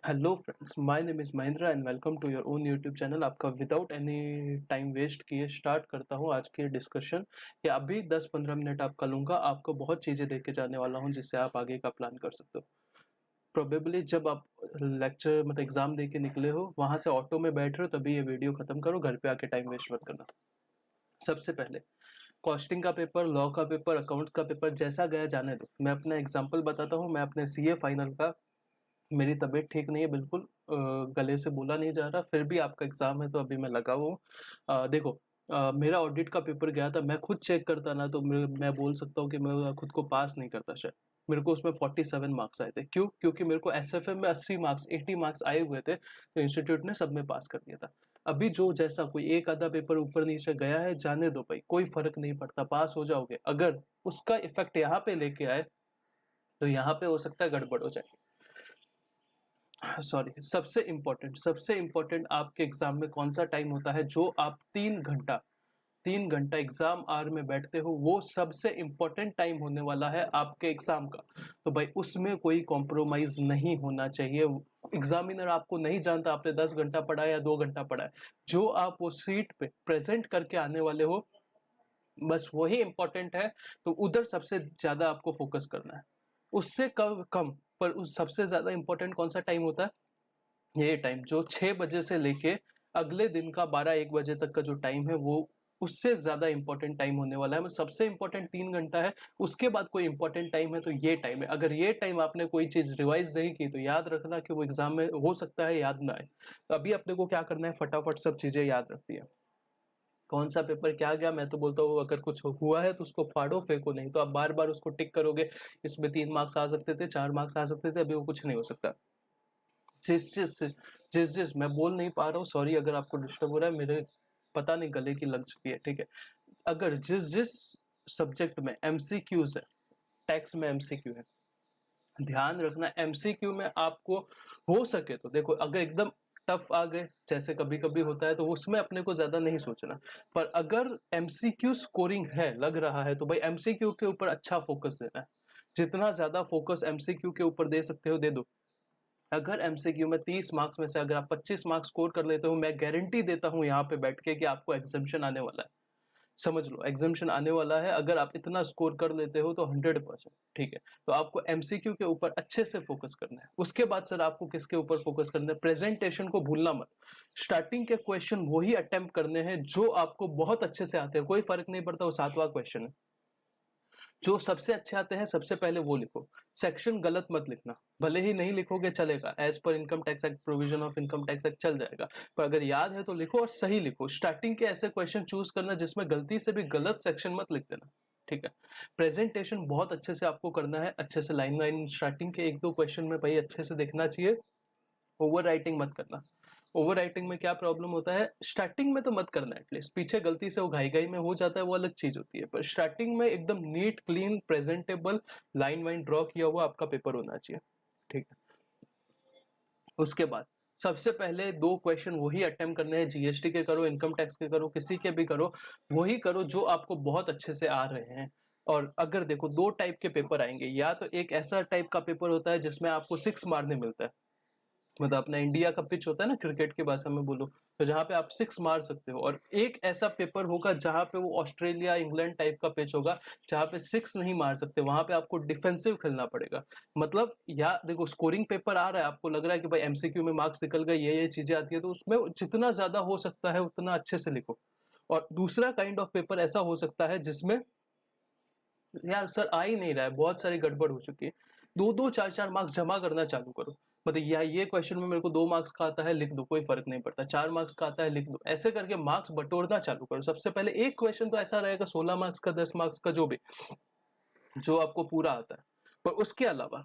Hello friends, my name is Mahendra and welcome to your own YouTube channel. आपका without any time waste किए start करता हूँ आज की डिस्कशन। ये अभी 10-15 मिनट आपका लूँगा। आपको बहुत चीज़ें दे के जाने वाला हूँ जिससे आप आगे का प्लान कर सकते हो। प्रोबेबली जब आप लेक्चर मतलब एग्जाम दे के निकले हो, वहाँ से ऑटो में बैठ रहे हो, तभी ये वीडियो खत्म करो। घर पे आके टाइम वेस्ट मत करना। सबसे पहले कॉस्टिंग का पेपर, लॉ का पेपर, अकाउंट्स का पेपर जैसा गया जाने दो। मैं अपना एग्जाम्पल बताता हूँ। मैं अपने सीए फाइनल का, मेरी तबीयत ठीक नहीं है बिल्कुल, गले से बोला नहीं जा रहा, फिर भी आपका एग्ज़ाम है तो अभी मैं लगा हुआ हूँ। देखो, मेरा ऑडिट का पेपर गया था। मैं खुद चेक करता ना तो मैं बोल सकता हूँ कि मैं खुद को पास नहीं करता शायद। मेरे को उसमें 47 मार्क्स आए थे। क्यों? क्योंकि मेरे को एसएफएम में 80 मार्क्स 80 मार्क्स आए हुए थे, तो इंस्टीट्यूट ने सब में पास कर दिया था। अभी जो जैसा कोई एक आधा पेपर ऊपर नीचे गया है, जाने दो भाई, कोई फ़र्क नहीं पड़ता, पास हो जाओगे। अगर उसका इफ़ेक्ट यहाँ पे लेके आए तो यहाँ पे हो सकता है गड़बड़ हो जाए। सॉरी, सबसे इम्पोर्टेंट आपके एग्जाम में कौन सा टाइम होता है जो आप 3 घंटा एग्जाम आवर में बैठते हो, वो सबसे इम्पोर्टेंट टाइम होने वाला है आपके एग्जाम का। तो भाई उसमें कोई कॉम्प्रोमाइज नहीं होना चाहिए। एग्जामिनर आपको नहीं जानता आपने 10 घंटा पढ़ा है या 2 घंटा पढ़ा है। जो आप वो सीट पे प्रेजेंट करके आने वाले हो, बस वही इम्पोर्टेंट है। तो उधर सबसे ज्यादा आपको फोकस करना है। उससे कम कम पर उस सबसे ज्यादा इम्पोर्टेंट कौन सा टाइम होता है? ये टाइम जो 6 बजे से लेके अगले दिन का 12-1 बजे तक का जो टाइम है, वो उससे ज्यादा इंपॉर्टेंट टाइम होने वाला है। सबसे इंपॉर्टेंट 3 घंटा है, उसके बाद कोई इंपॉर्टेंट टाइम है तो ये टाइम है। अगर ये टाइम आपने कोई चीज रिवाइज नहीं की तो याद रखना कि वो एग्जाम में हो सकता है याद ना आए। तो अभी अपने को क्या करना है, फटाफट सब चीजें याद रखती है। कौन सा पेपर क्या गया, मैं तो बोलता हूँ अगर कुछ हुआ है तो उसको फाड़ो फेंको, नहीं तो आप बार बार उसको टिक करोगे। इसमें 3 मार्क्स आ सकते थे, 4 मार्क्स आ सकते थे, अभी वो कुछ नहीं हो सकता। जिस जिस जिस जिस मैं बोल नहीं पा रहा हूँ, सॉरी अगर आपको डिस्टर्ब हो रहा है, मेरे पता नहीं गले की लग चुकी है, ठीक है। अगर जिस जिस सब्जेक्ट में एमसीक्यूज है, टैक्स में एमसीक्यू है, ध्यान रखना एमसीक्यू में आपको हो सके तो देखो, अगर एकदम टफ आ गए जैसे कभी कभी होता है तो उसमें अपने को ज्यादा नहीं सोचना। पर अगर एमसीक्यू स्कोरिंग है, लग रहा है, तो भाई एमसीक्यू के ऊपर अच्छा फोकस देना है। जितना ज्यादा फोकस एमसीक्यू के ऊपर दे सकते हो दे दो। अगर एमसीक्यू में 30 मार्क्स में से अगर आप 25 मार्क्स स्कोर कर लेते हो, मैं गारंटी देता हूं यहाँ पे बैठ के कि आपको एग्जामिशन आने वाला है। समझ लो, एग्जामिशन आने वाला है। अगर आप इतना स्कोर कर लेते हो तो 100%, ठीक है। तो आपको एमसीक्यू के ऊपर अच्छे से फोकस करना है। उसके बाद सर आपको किसके ऊपर फोकस करना है? प्रेजेंटेशन को भूलना मत। स्टार्टिंग के क्वेश्चन वही अटेम्प्ट करने हैं जो आपको बहुत अच्छे से आते हैं। कोई फर्क नहीं पड़ता वो 7वां क्वेश्चन है, जो सबसे अच्छे आते हैं सबसे पहले वो लिखो। सेक्शन गलत मत लिखना, भले ही नहीं लिखोगे चलेगा, एज पर income tax act, provision of income tax act चल जाएगा। पर अगर याद है तो लिखो और सही लिखो। स्टार्टिंग के ऐसे क्वेश्चन चूज करना जिसमें गलती से भी गलत सेक्शन मत लिख देना, ठीक है। प्रेजेंटेशन बहुत अच्छे से आपको करना है, अच्छे से लाइन लाइन स्टार्टिंग के 1-2 क्वेश्चन में भाई अच्छे से देखना चाहिए। ओवर राइटिंग मत करना। ओवर राइटिंग में क्या प्रॉब्लम होता है, स्टार्टिंग में तो मत करना, एटलीस्ट पीछे गलती से वो घाई घाई में हो जाता है, वो अलग चीज होती है। पर स्टार्टिंग में एकदम नीट क्लीन प्रेजेंटेबल लाइन वाइन ड्रॉ किया हुआ आपका पेपर होना चाहिए, ठीक है। उसके बाद सबसे पहले 2 क्वेश्चन वही अटेम्प्ट करने हैं, जीएसटी के करो, इनकम टैक्स के करो, किसी के भी करो, वही करो जो आपको बहुत अच्छे से आ रहे हैं। और अगर देखो 2 टाइप के पेपर आएंगे, या तो एक ऐसा टाइप का पेपर होता है जिसमें आपको 6 मारने मिलता है, मतलब अपना इंडिया का पिच होता है ना क्रिकेट की भाषा में बोलो, तो जहां पे आप 6 मार सकते हो। और एक ऐसा पेपर होगा जहां पे वो ऑस्ट्रेलिया इंग्लैंड टाइप का पिच होगा, जहां पे 6 नहीं मार सकते, वहां पे आपको डिफेंसिव खेलना पड़ेगा। मतलब या देखो, स्कोरिंग पेपर आ रहा है, आपको लग रहा है कि भाई एमसीक्यू में मार्क्स निकल गए, ये चीजें आती है, तो उसमें जितना ज्यादा हो सकता है उतना अच्छे से लिखो। और दूसरा काइंड ऑफ पेपर ऐसा हो सकता है जिसमें यार सर आ ही नहीं रहा है, बहुत सारी गड़बड़ हो चुकी है, 2-2 4-4 मार्क्स जमा करना चालू करो। मतलब या ये क्वेश्चन में मेरे को 2 मार्क्स का आता है, लिख दो, कोई फर्क नहीं पड़ता। 4 मार्क्स का आता है, लिख दो। ऐसे करके मार्क्स बटोरना चालू करो। सबसे पहले एक क्वेश्चन तो ऐसा रहेगा 16 मार्क्स का, 10 मार्क्स का, जो भी, जो आपको पूरा आता है। पर उसके अलावा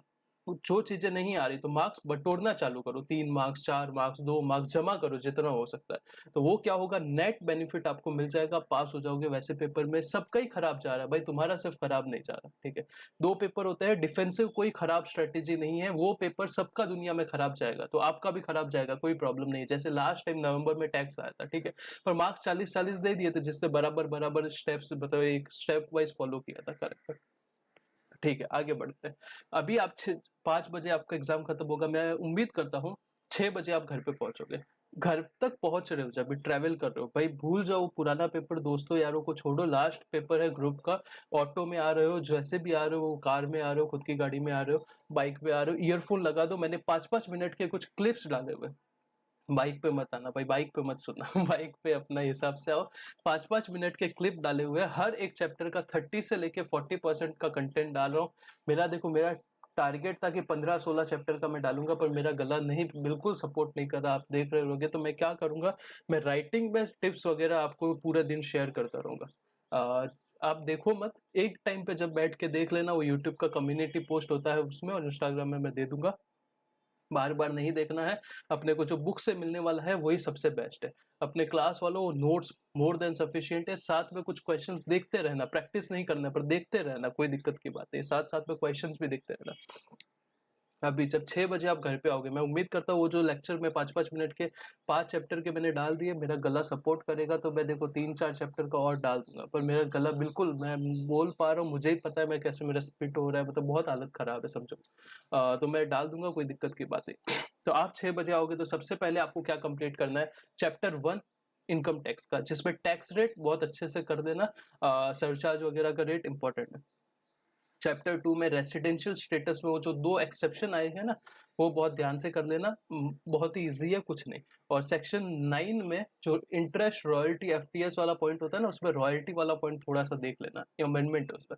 जो चीजें नहीं आ रही तो मार्क्स बटोरना चालू करो। 3 मार्क्स, 4 मार्क्स, 2 मार्क्स जमा करो जितना हो सकता है। तो वो क्या होगा, नेट बेनिफिट आपको मिल जाएगा, पास हो जाओगे। वैसे पेपर में सबका ही खराब जा रहा है भाई, तुम्हारा सिर्फ खराब नहीं जा रहा, ठीक है। 2 पेपर होते हैं, डिफेंसिव कोई खराब स्ट्रेटेजी नहीं है, वो पेपर सबका दुनिया में खराब जाएगा, तो आपका भी खराब जाएगा, कोई प्रॉब्लम नहीं है। जैसे लास्ट टाइम नवंबर में टैक्स आया था, ठीक है, पर मार्क्स 40-40 दे दिए थे, जिससे बराबर बराबर स्टेप्स, मतलब एक स्टेप वाइज फॉलो किया था, करेक्ट। ठीक है, आगे बढ़ते हैं। अभी आप 5 बजे आपका एग्जाम खत्म होगा। मैं उम्मीद करता हूँ 6 बजे आप घर पे पहुंचोगे। घर तक पहुंच रहे हो, जब भी ट्रैवल कर रहे हो भाई, भूल जाओ पुराना पेपर, दोस्तों यारों को छोड़ो, लास्ट पेपर है ग्रुप का। ऑटो में आ रहे हो, जैसे भी आ रहे हो, कार में आ रहे हो, खुद की गाड़ी में आ रहे हो, बाइक पे आ रहे हो, ईयरफोन लगा दो। मैंने 5-5 मिनट के कुछ क्लिप्स डाले हुए। बाइक पे मत आना भाई, बाइक पे मत सुनना बाइक पे अपना हिसाब से आओ। 5-5 मिनट के क्लिप डाले हुए हैं, हर एक चैप्टर का 30 से लेके 40% का कंटेंट डाल रहा हूँ। मेरा देखो, मेरा टारगेट था कि 15-16 चैप्टर का मैं डालूंगा, पर मेरा गला नहीं, बिल्कुल सपोर्ट नहीं कर रहा, आप देख रहे होगे। तो मैं क्या करूंगा, मैं राइटिंग में टिप्स वगैरह आपको पूरा दिन शेयर करता रहूंगा। आप देखो मत, एक टाइम पे जब बैठ के देख लेना, वो यूट्यूब का कम्युनिटी पोस्ट होता है उसमें, और इंस्टाग्राम में मैं दे दूंगा। बार बार नहीं देखना है। अपने को जो बुक से मिलने वाला है वही सबसे बेस्ट है। अपने क्लास वालों, नोट्स मोर देन सफिशिएंट है। साथ में कुछ क्वेश्चंस देखते रहना, प्रैक्टिस नहीं करना पर देखते रहना, कोई दिक्कत की बात है, साथ साथ में क्वेश्चंस भी देखते रहना। अभी जब 6 बजे आप घर पे आओगे, मैं उम्मीद करता हूँ वो जो लेक्चर में 5-5 मिनट के 5 चैप्टर के मैंने डाल दिए, मेरा गला सपोर्ट करेगा तो मैं देखो 3-4 चैप्टर का और डाल दूंगा। पर मेरा गला बिल्कुल, मैं बोल पा रहा हूँ, मुझे ही पता है मैं कैसे, मेरा स्पिट हो रहा है, मतलब बहुत हालत खराब है समझो। तो मैं डाल दूंगा, कोई दिक्कत की बात नहीं। तो आप 6 बजे आओगे तो सबसे पहले आपको क्या कंप्लीट करना है, चैप्टर 1 इनकम टैक्स का, जिसमें टैक्स रेट बहुत अच्छे से कर देना। सरचार्ज वगैरह का रेट इंपॉर्टेंट है। चैप्टर 2 में रेसिडेंशियल स्टेटस में वो जो 2 एक्सेप्शन आए हैं ना, वो बहुत ध्यान से कर लेना। बहुत ही इजी है, कुछ नहीं। और सेक्शन 9 में जो इंटरेस्ट, रॉयल्टी, एफटीएस वाला पॉइंट होता है ना, उसमें रॉयल्टी वाला पॉइंट थोड़ा सा देख लेना, अमेंडमेंट है उसमें।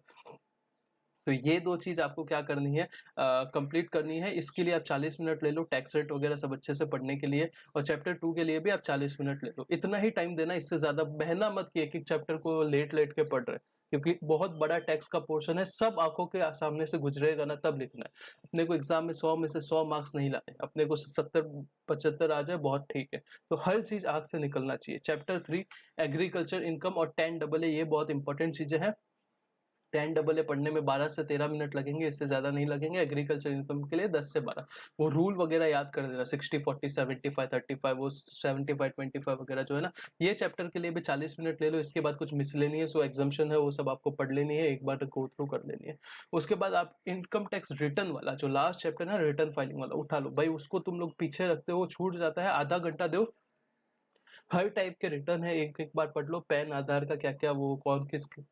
तो ये 2 चीज़ आपको क्या करनी है, कंप्लीट करनी है। इसके लिए आप 40 मिनट ले लो, टैक्स रेट वगैरह सब अच्छे से पढ़ने के लिए। और चैप्टर 2 के लिए भी आप 40 मिनट ले लो। इतना ही टाइम देना, इससे ज़्यादा बहना मत कि एक-एक चैप्टर को लेट-लेट के पढ़ रहे हैं। क्योंकि बहुत बड़ा टैक्स का पोर्शन है, सब आँखों के सामने से गुजरेगा ना, तब लिखना है। अपने को एग्ज़ाम में 100 में से 100 मार्क्स नहीं लाने, अपने को 70-75 आ जाए बहुत ठीक है। तो हर चीज़ आँख से निकलना चाहिए। चैप्टर 3 एग्रीकल्चर इनकम और 10 AA, ये बहुत इंपॉर्टेंट चीज़ें हैं। 10 AA पढ़ने में 12 से 13 मिनट लगेंगे, इससे ज़्यादा नहीं लगेंगे। एग्रीकल्चर इनकम के लिए 10 से 12। वो रूल वगैरह याद कर देना, 60-40, 75-35, वो 75-25 वगैरह जो है ना। ये चैप्टर के लिए भी 40 मिनट ले लो। इसके बाद कुछ मिसलेनियस वो एग्जाम्पशन है, वो सब आपको पढ़ लेनी है, एक बार गो थ्रू कर लेनी है। उसके बाद आप इनकम टैक्स रिटर्न वाला जो लास्ट चैप्टर है ना, रिटर्न फाइलिंग वाला उठा लो भाई। उसको तुम लोग पीछे रखते हो, छूट जाता है। आधा घंटा दो, हर टाइप के रिटर्न है, एक एक बार पढ़ लो। पैन आधार का क्या क्या, वो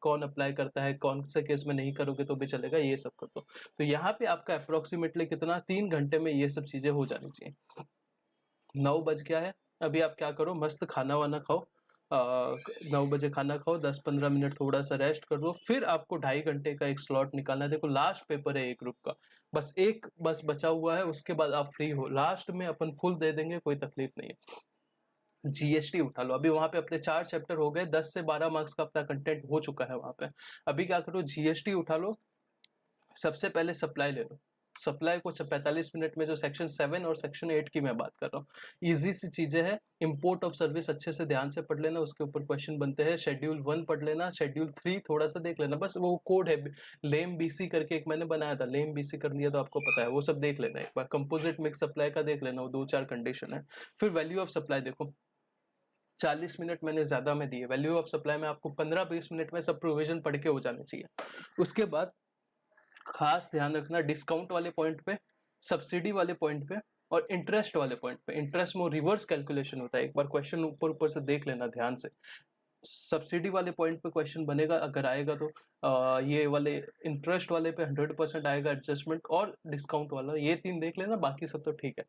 कौन अप्लाई करता है, कौन से केस में नहीं करोगे तो भी चलेगा, ये सब कर दो। तो यहाँ पे आपका अप्रोक्सीमेटली कितना, 3 घंटे में ये सब चीजें हो जानी चाहिए। 9 बज गया है, अभी आप क्या करो, मस्त खाना वाना खाओ। 9 बजे खाना खाओ, 10-15 मिनट थोड़ा सा रेस्ट कर लो। फिर आपको 2.5 घंटे का एक स्लॉट निकालना है। देखो लास्ट पेपर है एक ग्रुप का, बस बचा हुआ है, उसके बाद आप फ्री हो। लास्ट में अपन फुल दे देंगे, कोई तकलीफ नहीं है। जीएसटी उठा लो। अभी वहां पे अपने 4 चैप्टर हो गए, 10 से 12 मार्क्स का अपना कंटेंट हो चुका है वहां पे। अभी क्या करो, जीएसटी उठा लो। सबसे पहले सप्लाई ले लो। सप्लाई को 45 मिनट में, जो सेक्शन 7 और सेक्शन 8 की मैं बात कर रहा हूँ, इजी सी चीजें हैं। इंपोर्ट ऑफ सर्विस अच्छे से ध्यान से पढ़ लेना, उसके ऊपर क्वेश्चन बनते हैं। शेड्यूल 1 पढ़ लेना, शेड्यूल 3 थोड़ा सा देख लेना, बस वो कोड है, लेम बीसी करके एक मैंने बनाया था, लेम बीसी कर लिया तो आपको पता है, वो सब देख लेना एक बार। कंपोजिट मिक्स सप्लाई का देख लेना, वो 2-4 कंडीशन है। फिर वैल्यू ऑफ सप्लाई देखो, 40 मिनट मैंने ज्यादा में दिए। वैल्यू ऑफ सप्लाई में आपको 15-20 मिनट में सब प्रोविजन पढ़ के हो जाने चाहिए। उसके बाद खास ध्यान रखना डिस्काउंट वाले पॉइंट पे, सब्सिडी वाले पॉइंट पे, और इंटरेस्ट वाले पॉइंट पे। इंटरेस्ट में रिवर्स कैलकुलेशन होता है, एक बार क्वेश्चन ऊपर ऊपर से देख लेना ध्यान से। सब्सिडी वाले पॉइंट पे क्वेश्चन बनेगा, अगर आएगा तो ये वाले इंटरेस्ट वाले पे 100% आएगा एडजस्टमेंट, और डिस्काउंट वाला, ये 3 देख लेना, बाकी सब तो ठीक है।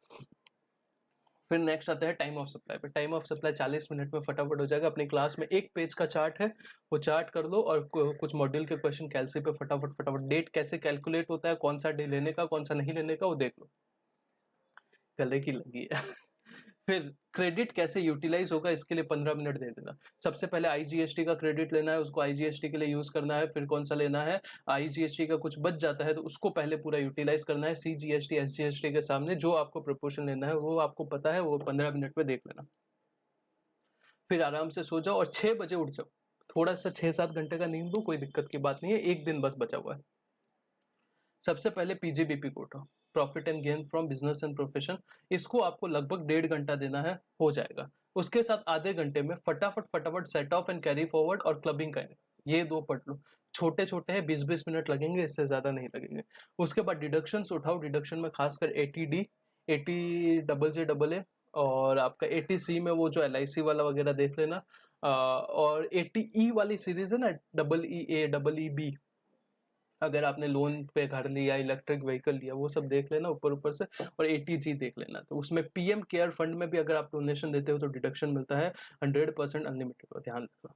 फिर नेक्स्ट आता है टाइम ऑफ सप्लाई पे। टाइम ऑफ सप्लाई 40 मिनट में फटाफट हो जाएगा। अपनी क्लास में 1 पेज का चार्ट है, वो चार्ट कर लो, और कुछ मॉड्यूल के क्वेश्चन कैलसी पे फटाफट फटाफट। डेट कैसे कैलकुलेट होता है, कौन सा डे लेने का, कौन सा नहीं लेने का, वो देख लो। गले की लगी है फिर क्रेडिट कैसे यूटिलाइज होगा, इसके लिए 15 मिनट दे देना। सबसे पहले आईजीएसटी का क्रेडिट लेना है, उसको आईजीएसटी के लिए यूज करना है। फिर कौन सा लेना है, आईजीएसटी का कुछ बच जाता है तो उसको पहले पूरा यूटिलाइज करना है। सीजीएसटी एसजीएसटी के सामने जो आपको प्रपोर्शन लेना है वो आपको पता है, वो 15 मिनट में देख लेना। फिर आराम से सो जाओ और 6 बजे उठ जाओ। थोड़ा सा 6-7 घंटे का नींद दो, कोई दिक्कत की बात नहीं है, एक दिन बस बचा हुआ है। सबसे पहले पीजीबीपी को उठाओ, profit and gain from business and profession. इसको आपको लगभग 1.5 घंटा देना है, हो जाएगा। उसके साथ आधे घंटे में फटाफट फटाफट set of and carry forward और क्लबिंग का, ये 2 पढ़ लो। छोटे छोटे हैं, 20-20 मिनट लगेंगे, इससे ज्यादा नहीं लगेंगे। उसके बाद डिडक्शन उठाओ। डिडक्शन में खासकर एटीडी, 80JJAA और आपका 80C में वो जो LIC वाला वगैरह देख लेना। और 80E वाली सीरीज है ना, EE EEB, अगर आपने लोन पे घर लिया, इलेक्ट्रिक व्हीकल लिया, वो सब देख लेना ऊपर से। और 80G देख लेना। तो उसमें PM केयर फंड में भी अगर आप डोनेशन देते हो तो डिडक्शन मिलता है 100% अनलिमिटेड। ध्यान रखना।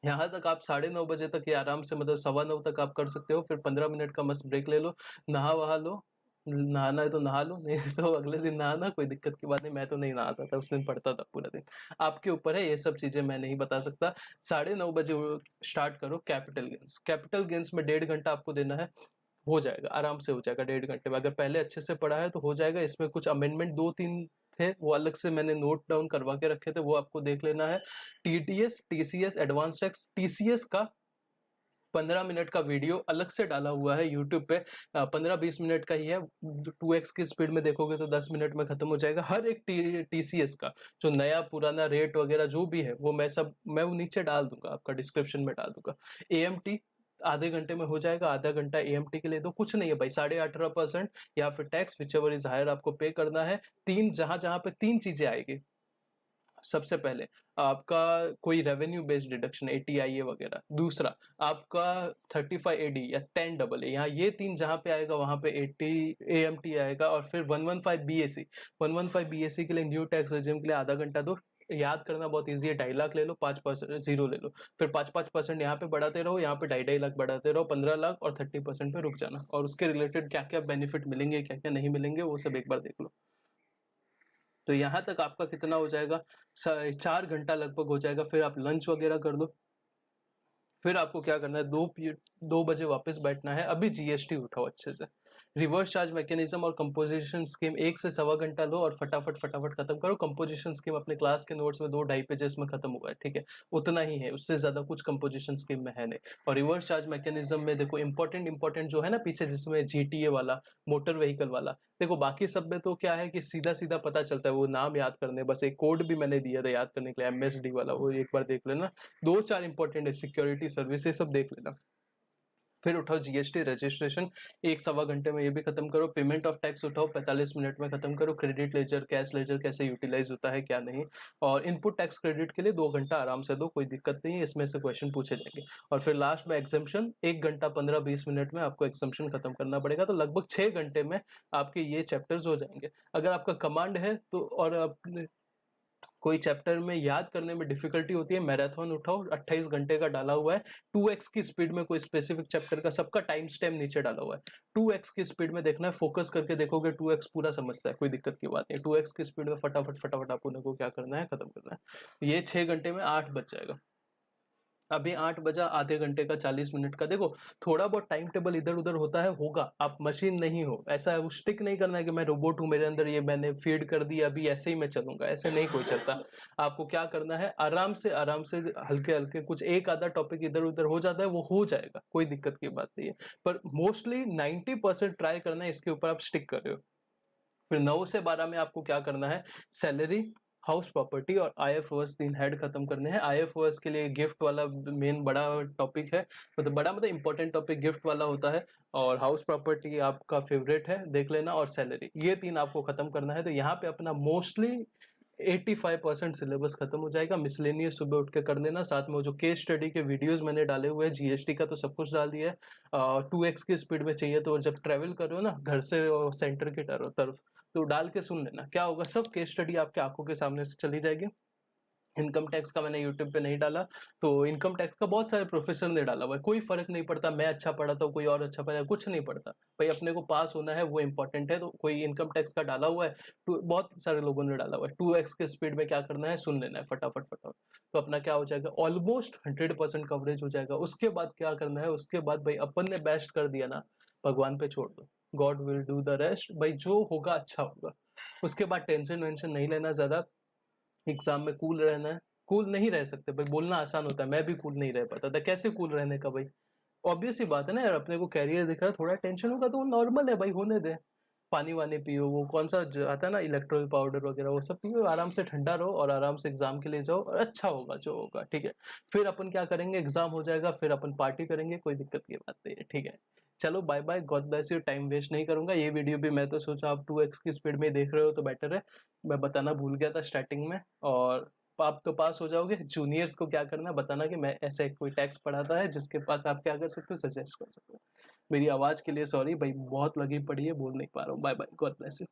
यहाँ तक आप 9:30 बजे तक ये आराम से, मतलब 9:15 तक आप कर सकते हो। फिर 15 मिनट का मस्त ब्रेक ले लो, नहा वहा लो। नहाना है तो नहा लो, नहीं तो अगले दिन नहाना, कोई दिक्कत की बात नहीं। मैं तो नहीं नहाता था उस दिन, पढ़ता था पूरा दिन। आपके ऊपर है, ये सब चीजें मैं नहीं बता सकता। 9:30 बजे स्टार्ट करो कैपिटल गेन्स। कैपिटल गेन्स में 1.5 घंटा आपको देना है, हो जाएगा, आराम से हो जाएगा 1.5 घंटे में। अगर पहले अच्छे से पढ़ा है तो हो जाएगा। इसमें कुछ अमेंडमेंट 2-3 थे, वो अलग से मैंने नोट डाउन करवा के रखे थे, वो आपको देख लेना है। TTS, TCS, advance tax, TCS का 15 मिनट का वीडियो अलग से डाला हुआ है यूट्यूब पे। 15-20 मिनट का ही है। 2x की स्पीड में देखोगे तो 10 मिनट में खत्म हो जाएगा। हर एक TCS का जो नया पुराना रेट वगैरह जो भी है वो मैं वो नीचे डाल दूंगा, आपका डिस्क्रिप्शन में डाल दूंगा। AMT आधे घंटे में हो जाएगा, आधा घंटा AMT के लिए दो, कुछ नहीं है भाई। 18.5% या फिर टैक्स विचएवर इज हायर आपको पे करना है। जहां जहां पे 3 चीजें आएगी। सबसे पहले आपका कोई रेवेन्यू बेस्ड डिडक्शन, ATIA वगैरह। दूसरा आपका 35AD या 10AA, यहाँ ये 3 जहाँ पे आएगा वहाँ पे 80 AMT आएगा। और फिर 115 BAC, 115 BAC के लिए न्यू टैक्स रेजिम के लिए आधा घंटा दो। याद करना बहुत ईजी है, 2.5 लाख ले लो, 5% जीरो ले लो, फिर 5% यहाँ पे बढ़ाते रहो, यहाँ पे 2.5 लाख बढ़ाते रहो, 15 लाख, और 30% पे रुक जाना। और उसके रिलेटेड क्या क्या बेनिफिट मिलेंगे, क्या क्या नहीं मिलेंगे, वो सब एक बार देख लो। तो यहाँ तक आपका कितना हो जाएगा, 4 घंटा लगभग हो जाएगा। फिर आप लंच वगैरह कर लो। फिर आपको क्या करना है, 2 बजे वापस बैठना है। अभी GST उठाओ अच्छे से। रिवर्स चार्ज मैकेनिज्म और कंपोजिशन स्कीम 1 से सवा घंटा लो और फटाफट फटाफट खत्म करो। कंपोजिशन स्कीम अपने क्लास के नोट्स में 2-2.5 पेजेस में खत्म हुआ है, ठीक है, उतना ही है, उससे ज्यादा कुछ कंपोजिशन स्कीम में है नहीं। और रिवर्स चार्ज मैकेनिज्म में देखो इंपॉर्टेंट जो है ना पीछे, जिसमें GTA वाला, मोटर व्हीकल वाला, देखो बाकी सब में तो क्या है कि सीधा सीधा पता चलता है, वो नाम याद करने, बस एक कोड भी मैंने दिया था याद करने के लिए, MSD वाला, वो एक बार देख लेना। 2-4 इंपॉर्टेंट है, सिक्योरिटी सर्विस, ये सब देख लेना। फिर उठाओ GST रजिस्ट्रेशन, 1-1.25 घंटे में ये भी खत्म करो। पेमेंट ऑफ टैक्स उठाओ, 45 मिनट में खत्म करो। क्रेडिट लेजर, कैश लेजर कैसे यूटिलाइज होता है क्या नहीं। और इनपुट टैक्स क्रेडिट के लिए 2 घंटा आराम से दो, कोई दिक्कत नहीं है, इसमें से क्वेश्चन पूछे जाएंगे। और फिर लास्ट में एग्जाम्पशन, 1 घंटा 15-20 मिनट में आपको एग्जाम्पशन खत्म करना पड़ेगा। तो लगभग 6 घंटे में आपके ये चैप्टर्स हो जाएंगे। अगर आपका कमांड है तो, और अपने कोई चैप्टर में याद करने में डिफिकल्टी होती है, मैराथन उठाओ, 28 घंटे का डाला हुआ है। 2x की स्पीड में कोई स्पेसिफिक चैप्टर का, सबका टाइम स्टैम्प नीचे डाला हुआ है। 2x की स्पीड में देखना है, फोकस करके देखोगे 2x पूरा समझता है, कोई दिक्कत की बात नहीं। 2x की स्पीड में फटाफट फटाफट आप उनको क्या करना है, खत्म करना है। ये 6 घंटे में 8 बज जाएगा। अभी 8 बजा, आधे घंटे का 40 मिनट का। देखो थोड़ा बहुत टाइम टेबल इधर उधर होता है, होगा, आप मशीन नहीं हो। ऐसा है, स्टिक नहीं करना है कि मैं रोबोट हूँ, मेरे अंदर ये मैंने फीड कर दिया, अभी ऐसे ही मैं चलूंगा, ऐसे नहीं कोई चलता। आपको क्या करना है, आराम से हल्के हल्के, कुछ एक आधा टॉपिक इधर उधर हो जाता है, वो हो जाएगा, कोई दिक्कत की बात नहीं है। पर मोस्टली 90% ट्राई करना है, इसके ऊपर आप स्टिक कर रहे हो। फिर 9 से 12 में आपको क्या करना है, सैलरी, हाउस प्रॉपर्टी और IFOS 3 हेड खत्म करने हैं। IFOS के लिए गिफ्ट वाला मेन बड़ा टॉपिक है, मतलब बड़ा मतलब इंपॉर्टेंट टॉपिक गिफ्ट वाला होता है। और हाउस प्रॉपर्टी आपका फेवरेट है, देख लेना। और सैलरी, ये 3 आपको खत्म करना है। तो यहाँ पे अपना मोस्टली 85% सिलेबस खत्म हो जाएगा। मिसलेनियस सुबह उठ के कर लेना, साथ में वो जो केस स्टडी के वीडियोस मैंने डाले हुए हैं, GST का तो सब कुछ डाल दिया है। 2x की स्पीड में चाहिए तो जब ट्रेवल कर रहे हो ना घर से सेंटर की तरफ, तो डाल के सुन लेना, क्या होगा, सब केस स्टडी आपके आंखों के सामने से चली जाएगी। इनकम टैक्स का मैंने यूट्यूब पे नहीं डाला, तो इनकम टैक्स का बहुत सारे प्रोफेसर ने डाला हुआ है, कोई फर्क नहीं पड़ता, मैं अच्छा पढ़ाता हूँ, कोई और अच्छा पढ़ा, कुछ नहीं पड़ता भाई, अपने को पास होना है, वो इंपॉर्टेंट है। तो कोई इनकम टैक्स का डाला हुआ है, बहुत सारे लोगों ने डाला हुआ है। 2x के स्पीड में क्या करना है, सुन लेना है फटाफट फटाफट। तो अपना क्या हो जाएगा, ऑलमोस्ट 100% कवरेज हो जाएगा। उसके बाद क्या करना है, उसके बाद भाई अपन ने बेस्ट कर दिया ना, भगवान पे छोड़ दो, God will do the rest, भाई जो होगा अच्छा होगा। उसके बाद टेंशन वेंशन नहीं लेना ज्यादा, एग्जाम में कूल रहना है। कूल नहीं रह सकते भाई, बोलना आसान होता है, मैं भी कूल नहीं रह पाता था, कैसे कूल रहने का भाई, ऑब्वियस ही बात है ना यार, अपने को कैरियर दिख रहा है, थोड़ा टेंशन होगा तो वो नॉर्मल है भाई, होने दे। पानी वानी पियो, वो कौन सा आता है ना इलेक्ट्रोल पाउडर वगैरह, वो सब पियो, आराम से ठंडा रहो और आराम से एग्जाम के लिए जाओ, और अच्छा होगा जो होगा, ठीक है। फिर अपन क्या करेंगे, एग्जाम हो जाएगा, फिर अपन पार्टी करेंगे, कोई दिक्कत की बात नहीं है, ठीक है। चलो bye bye, God bless you, time waste नहीं करूँगा। ये वीडियो भी मैं तो सोचा आप 2x की स्पीड में देख रहे हो तो बेटर है। मैं बताना भूल गया था स्टार्टिंग में। और आप तो पास हो जाओगे, जूनियर्स को क्या करना है बताना कि मैं ऐसा एक कोई टैक्स पढ़ाता है जिसके पास आप क्या कर सकते हो, सजेस्ट कर सकते हो। मेरी आवाज़ के लिए सॉरी भाई, बहुत लगी पड़ी है, बोल नहीं पा रहा हूँ। Bye bye, God bless you.